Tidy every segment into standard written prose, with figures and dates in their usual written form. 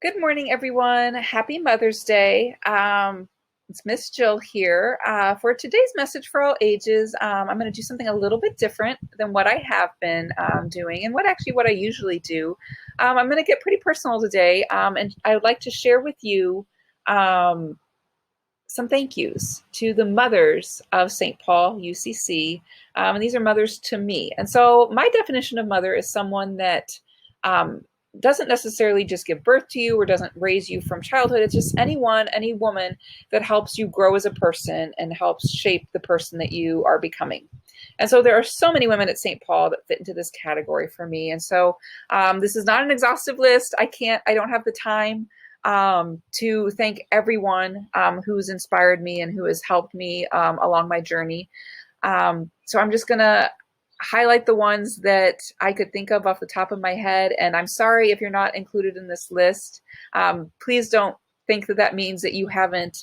Good morning, everyone. Happy Mother's Day. It's Miss Jill here. For today's message for all ages, I'm going to do something a little bit different than what I have been doing and what I usually do. I'm going to get pretty personal today, and I would like to share with you um, some thank yous to the mothers of St. Paul UCC. And these are mothers to me. And so, my definition of mother is someone that um, doesn't necessarily just give birth to you or doesn't raise you from childhood. It's just anyone, any woman that helps you grow as a person and helps shape the person that you are becoming. And so there are so many women at St. Paul that fit into this category for me. And so this is not an exhaustive list. I don't have the time to thank everyone who's inspired me and who has helped me along my journey. So I'm just going to highlight the ones that I could think of off the top of my head. And I'm sorry if you're not included in this list. Please don't think that that means that you haven't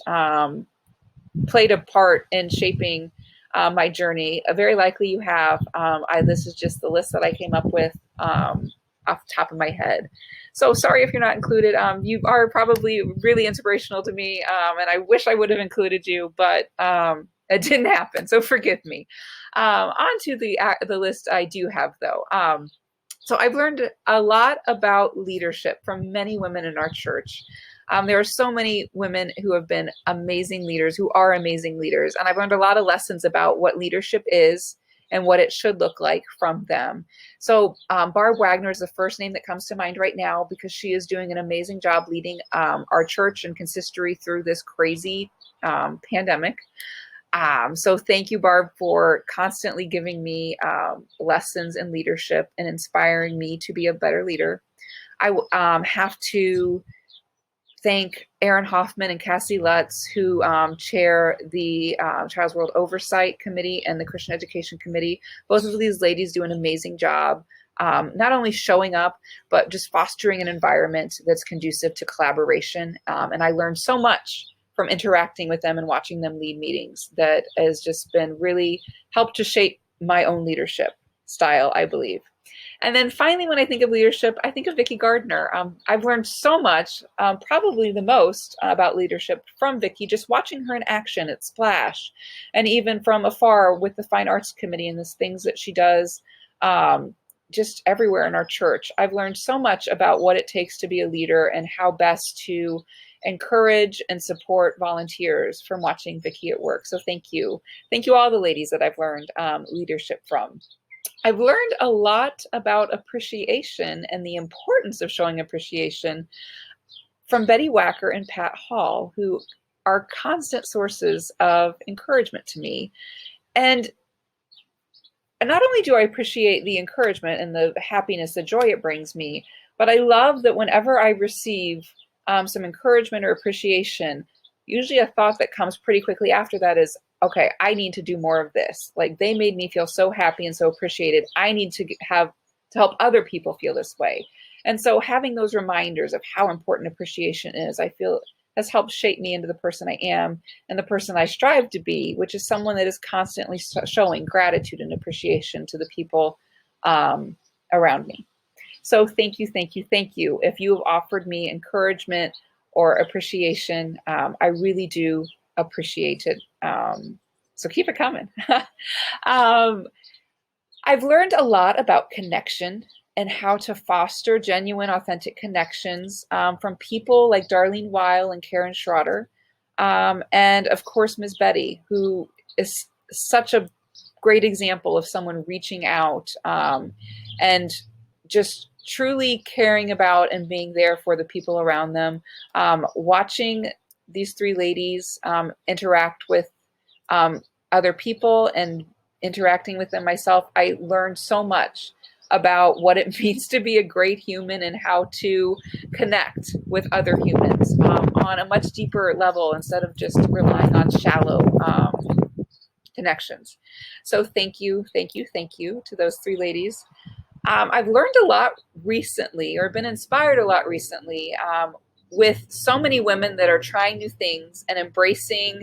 played a part in shaping my journey. Very likely you have. This is just the list that I came up with off the top of my head. So sorry if you're not included. You are probably really inspirational to me, and I wish I would have included you, but it didn't happen. So forgive me. On to the list I do have, though. So I've learned a lot about leadership from many women in our church. There are so many women who have been amazing leaders, who are amazing leaders, and I've learned a lot of lessons about what leadership is and what it should look like from them. So Barb Wagner is the first name that comes to mind right now because she is doing an amazing job leading our church and consistory through this crazy pandemic. So thank you, Barb, for constantly giving me lessons in leadership and inspiring me to be a better leader. I have to thank Aaron Hoffman and Cassie Lutz, who chair the Child's World Oversight Committee and the Christian Education Committee. Both of these ladies do an amazing job, not only showing up, but just fostering an environment that's conducive to collaboration. And I learned so much from interacting with them and watching them lead meetings that has just been really helped to shape my own leadership style, I believe. And then finally, when I think of leadership, I think of Vicki Gardner. I've learned so much, probably the most about leadership from Vicki, just watching her in action at Splash, and even from afar with the Fine Arts Committee and the things that she does just everywhere in our church. I've learned so much about what it takes to be a leader and how best to encourage and support volunteers from watching Vicki at work. So thank you. Thank you all the ladies that I've learned leadership from. I've learned a lot about appreciation and the importance of showing appreciation from Betty Wacker and Pat Hall, who are constant sources of encouragement to me. And not only do I appreciate the encouragement and the happiness, the joy it brings me, but I love that whenever I receive some encouragement or appreciation, usually a thought that comes pretty quickly after that is, okay, I need to do more of this. Like, they made me feel so happy and so appreciated. I need to help other people feel this way. And so having those reminders of how important appreciation is, I feel has helped shape me into the person I am and the person I strive to be, which is someone that is constantly showing gratitude and appreciation to the people around me. So thank you, thank you, thank you. If you have offered me encouragement or appreciation, I really do appreciate it. So keep it coming. I've learned a lot about connection and how to foster genuine, authentic connections from people like Darlene Weil and Karen Schroeder. And of course, Ms. Betty, who is such a great example of someone reaching out and just truly caring about and being there for the people around them. Watching these three ladies interact with other people and interacting with them myself, I learned so much about what it means to be a great human and how to connect with other humans on a much deeper level instead of just relying on shallow connections. So thank you, thank you, thank you to those three ladies. I've learned a lot recently, or been inspired a lot recently, with so many women that are trying new things and embracing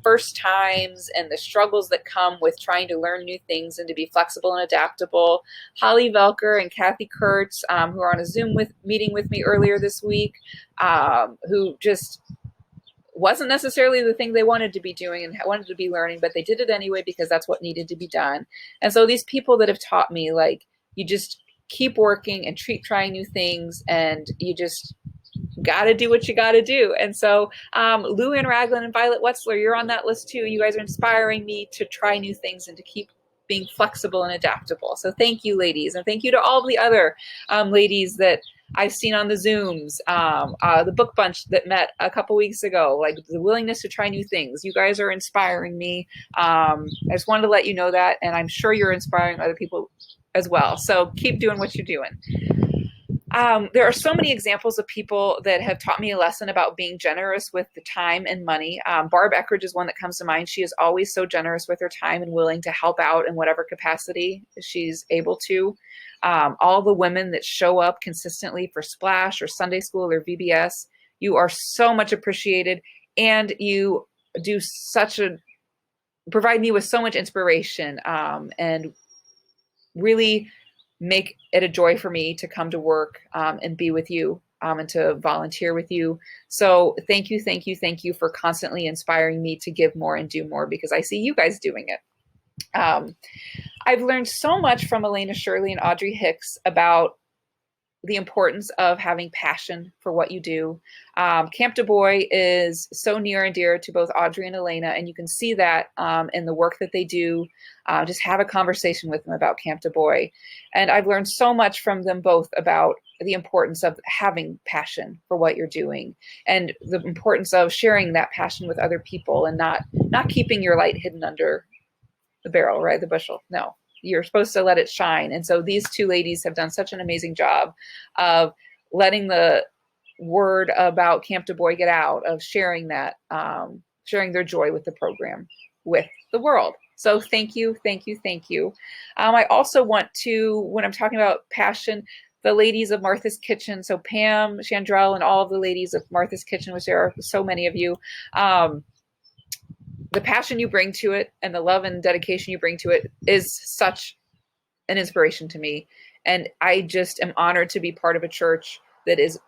first times and the struggles that come with trying to learn new things and to be flexible and adaptable. Holly Velker and Kathy Kurtz, who are on a Zoom meeting with me earlier this week, who just wasn't necessarily the thing they wanted to be doing and wanted to be learning, but they did it anyway because that's what needed to be done. And so these people that have taught me, like, you just keep working and keep trying new things, and you just got to do what you got to do. And so Lou Ann Ragland and Violet Wetzler, you're on that list too. You guys are inspiring me to try new things and to keep being flexible and adaptable. So thank you, ladies. And thank you to all the other ladies that I've seen on the Zooms, the book bunch that met a couple weeks ago, like the willingness to try new things. You guys are inspiring me. I just wanted to let you know that, and I'm sure you're inspiring other people as well. So keep doing what you're doing. There are so many examples of people that have taught me a lesson about being generous with the time and money. Barb Eckridge is one that comes to mind. She is always so generous with her time and willing to help out in whatever capacity she's able to. All the women that show up consistently for Splash or Sunday School or VBS, you are so much appreciated, and you do provide me with so much inspiration, and really make it a joy for me to come to work and be with you and to volunteer with you. So thank you, thank you, thank you for constantly inspiring me to give more and do more, because I see you guys doing it. I've learned so much from Elena Shirley and Audrey Hicks about the importance of having passion for what you do. Camp Du Bois is so near and dear to both Audrey and Elena, and you can see that in the work that they do. Just have a conversation with them about Camp Du Bois. And I've learned so much from them both about the importance of having passion for what you're doing, and the importance of sharing that passion with other people, and not keeping your light hidden under the barrel, right? The bushel. No, you're supposed to let it shine. And so these two ladies have done such an amazing job of letting the word about Camp Du Bois get out, of sharing that, sharing their joy with the program, with the world. So thank you, thank you, thank you. I also want to, when I'm talking about passion, the ladies of Martha's Kitchen, so Pam, Chandrell, and all of the ladies of Martha's Kitchen, which there are so many of you, the passion you bring to it and the love and dedication you bring to it is such an inspiration to me. And I just am honored to be part of a church that is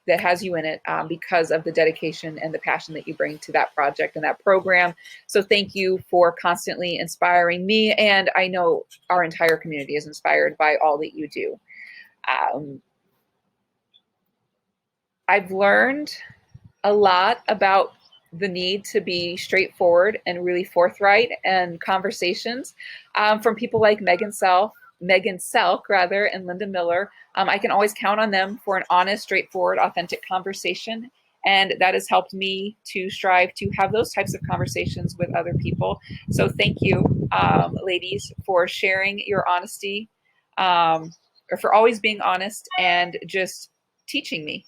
that has you in it, because of the dedication and the passion that you bring to that project and that program. So thank you for constantly inspiring me. And I know our entire community is inspired by all that you do. I've learned a lot about the need to be straightforward and really forthright and conversations from people like Megan Selk, and Linda Miller. I can always count on them for an honest, straightforward, authentic conversation. And that has helped me to strive to have those types of conversations with other people. So thank you, ladies, for sharing your honesty, or for always being honest and just teaching me.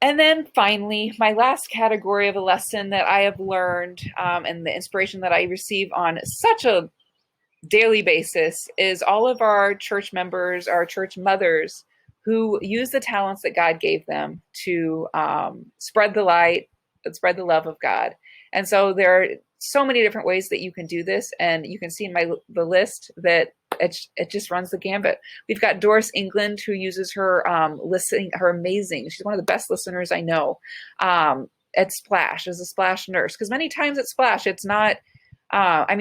And then finally, my last category of a lesson that I have learned, and the inspiration that I receive on such a daily basis, is all of our church members, our church mothers, who use the talents that God gave them to spread the light and spread the love of God. And so there are so many different ways that you can do this, and you can see in the list that it just runs the gambit. We've got Doris England, who uses her listening, her amazing, she's one of the best listeners I know, at Splash, as a Splash nurse. Because many times at Splash, it's not,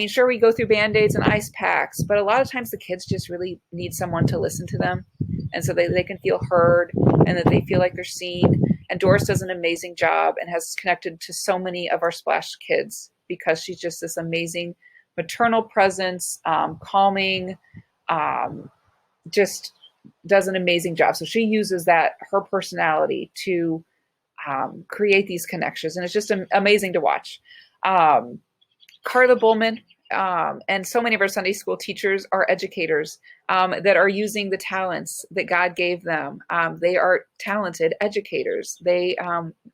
sure, we go through Band-Aids and ice packs, but a lot of times the kids just really need someone to listen to them, and so they can feel heard and that they feel like they're seen. And Doris does an amazing job and has connected to so many of our Splash kids because she's just this amazing maternal presence, calming, just does an amazing job. So she uses her personality to create these connections, and it's just amazing to watch. Carla Bullman and so many of our Sunday school teachers are educators that are using the talents that God gave them. They are talented educators. They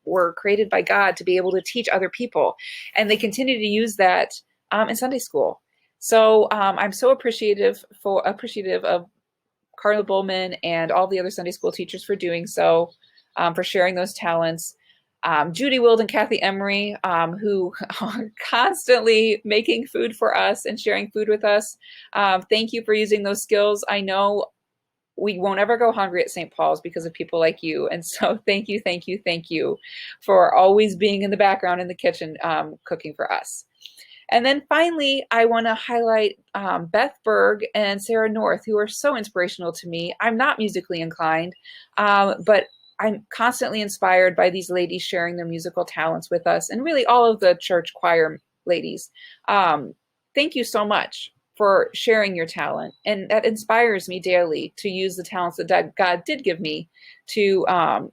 were created by God to be able to teach other people, and they continue to use that in Sunday school. So I'm so appreciative of Carla Bowman and all the other Sunday school teachers for doing so, for sharing those talents. Judy Wild and Kathy Emery, who are constantly making food for us and sharing food with us. Thank you for using those skills. I know we won't ever go hungry at St. Paul's because of people like you. And so thank you, thank you, thank you for always being in the background in the kitchen, cooking for us. And then finally, I want to highlight Beth Berg and Sarah North, who are so inspirational to me. I'm not musically inclined, but I'm constantly inspired by these ladies sharing their musical talents with us, and really all of the church choir ladies. Thank you so much for sharing your talent. And that inspires me daily to use the talents that God did give me to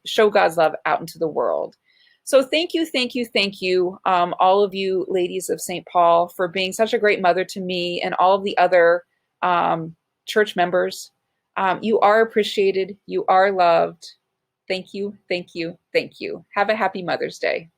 show God's love out into the world. So thank you, thank you, thank you, all of you ladies of St. Paul, for being such a great mother to me and all of the other church members. You are appreciated. You are loved. Thank you, thank you, thank you. Have a happy Mother's Day.